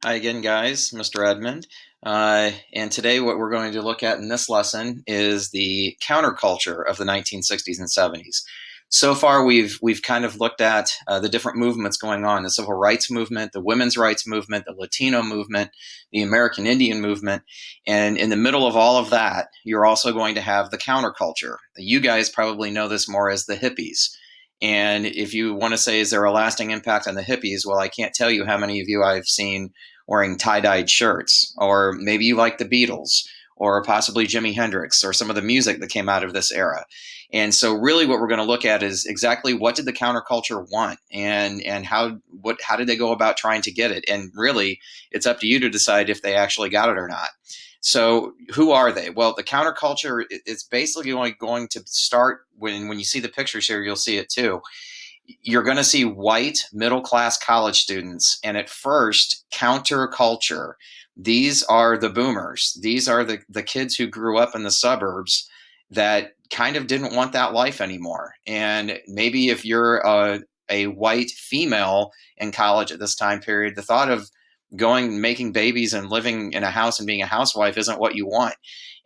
Hi again, guys. Mr. Edmond. And today, what we're going to look at in this lesson is the counterculture of the 1960s and 70s. So far, we've kind of looked at the different movements going on: the civil rights movement, the women's rights movement, the Latino movement, the American Indian movement, and in the middle of all of that, you're also going to have the counterculture. You guys probably know this more as the hippies. And if you want to say, is there a lasting impact on the hippies? Well, I can't tell you how many of you I've seen wearing tie-dyed shirts, or maybe you like the Beatles, or possibly Jimi Hendrix, or some of the music that came out of this era. And so really what we're going to look at is exactly what did the counterculture want, and how did they go about trying to get it? And really it's up to you to decide if they actually got it or not. So who are they? Well, the counterculture is basically going to start when you see the pictures here, you'll see it too. You're going to see white middle class college students, and at first, counterculture. These are the boomers. These are the kids who grew up in the suburbs that kind of didn't want that life anymore. And maybe if you're a white female in college at this time period, the thought of going, making babies and living in a house and being a housewife isn't what you want.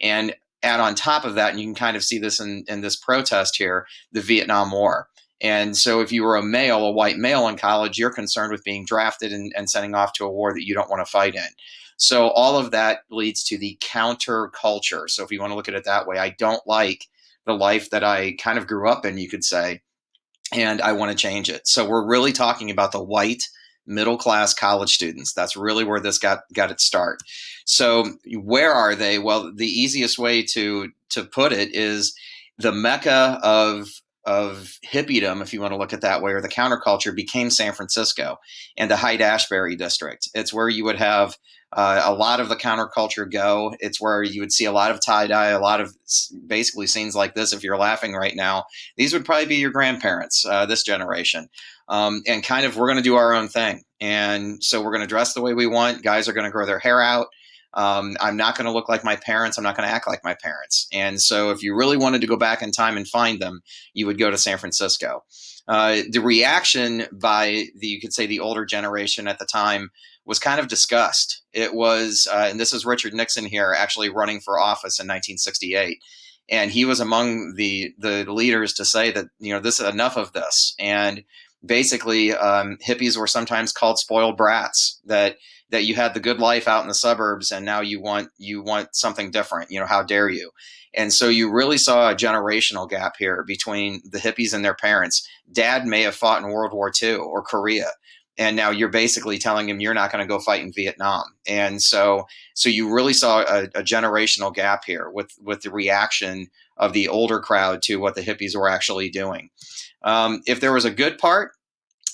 And add on top of that, and you can kind of see this in this protest here, the Vietnam War. And so if you were a white male in college, you're concerned with being drafted and sending off to a war that you don't want to fight in. So all of that leads to the counterculture. So if you want to look at it that way, I don't like the life that I kind of grew up in, you could say, and I want to change it. So we're really talking about the white middle class college students. That's really where this got its start. So where are they? Well, the easiest way to put it is the mecca of hippiedom, if you want to look at it that way, or the counterculture, became San Francisco and the Haight-Ashbury district. It's where you would have a lot of the counterculture go. It's where you would see a lot of tie-dye, a lot of basically scenes like this. If you're laughing right now, these would probably be your grandparents, this generation. And kind of, we're going to do our own thing. And so we're going to dress the way we want. Guys are going to grow their hair out. I'm not going to look like my parents. I'm not going to act like my parents. And so if you really wanted to go back in time and find them, you would go to San Francisco. The reaction by you could say the older generation at the time was kind of disgust. It was, and this is Richard Nixon here actually running for office in 1968. And he was among the leaders to say that, this is enough of this. And basically, hippies were sometimes called spoiled brats, that you had the good life out in the suburbs and now you want something different. How dare you? And so you really saw a generational gap here between the hippies and their parents. Dad may have fought in World War II or Korea, and now you're basically telling him you're not going to go fight in Vietnam. And so you really saw a generational gap here with the reaction of the older crowd to what the hippies were actually doing. If there was a good part,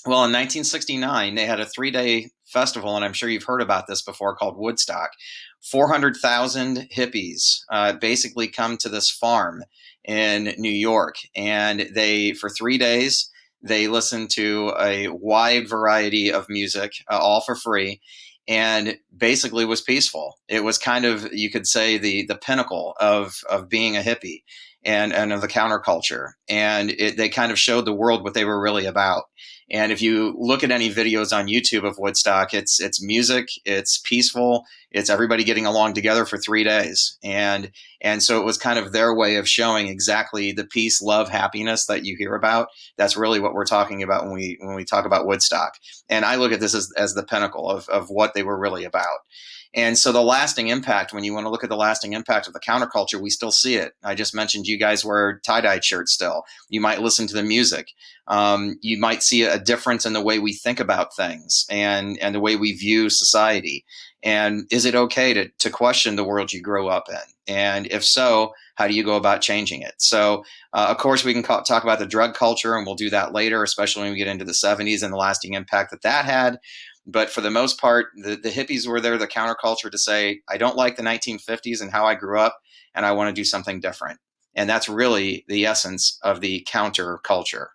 well, in 1969, they had a 3-day festival, and I'm sure you've heard about this before, called Woodstock. 400,000 hippies basically come to this farm in New York, and for 3 days, they listen to a wide variety of music, all for free, and basically was peaceful. It was kind of, you could say, the pinnacle of being a hippie and of the counterculture. And they kind of showed the world what they were really about. And if you look at any videos on YouTube of Woodstock, it's music, it's peaceful, it's everybody getting along together for 3 days. And so it was kind of their way of showing exactly the peace, love, happiness that you hear about. That's really what we're talking about when we talk about Woodstock. And I look at this as the pinnacle of what they were really about. And so the lasting impact, when you want to look at the lasting impact of the counterculture, we still see it. I just mentioned you guys wear tie-dyed shirts still. You might listen to the music. You might see a difference in the way we think about things and the way we view society. And is it okay to question the world you grew up in? And if so, how do you go about changing it? So, of course, we can talk about the drug culture, and we'll do that later, especially when we get into the 70s and the lasting impact that had. But for the most part, the hippies were there, the counterculture, to say, I don't like the 1950s and how I grew up, and I want to do something different. And that's really the essence of the counterculture.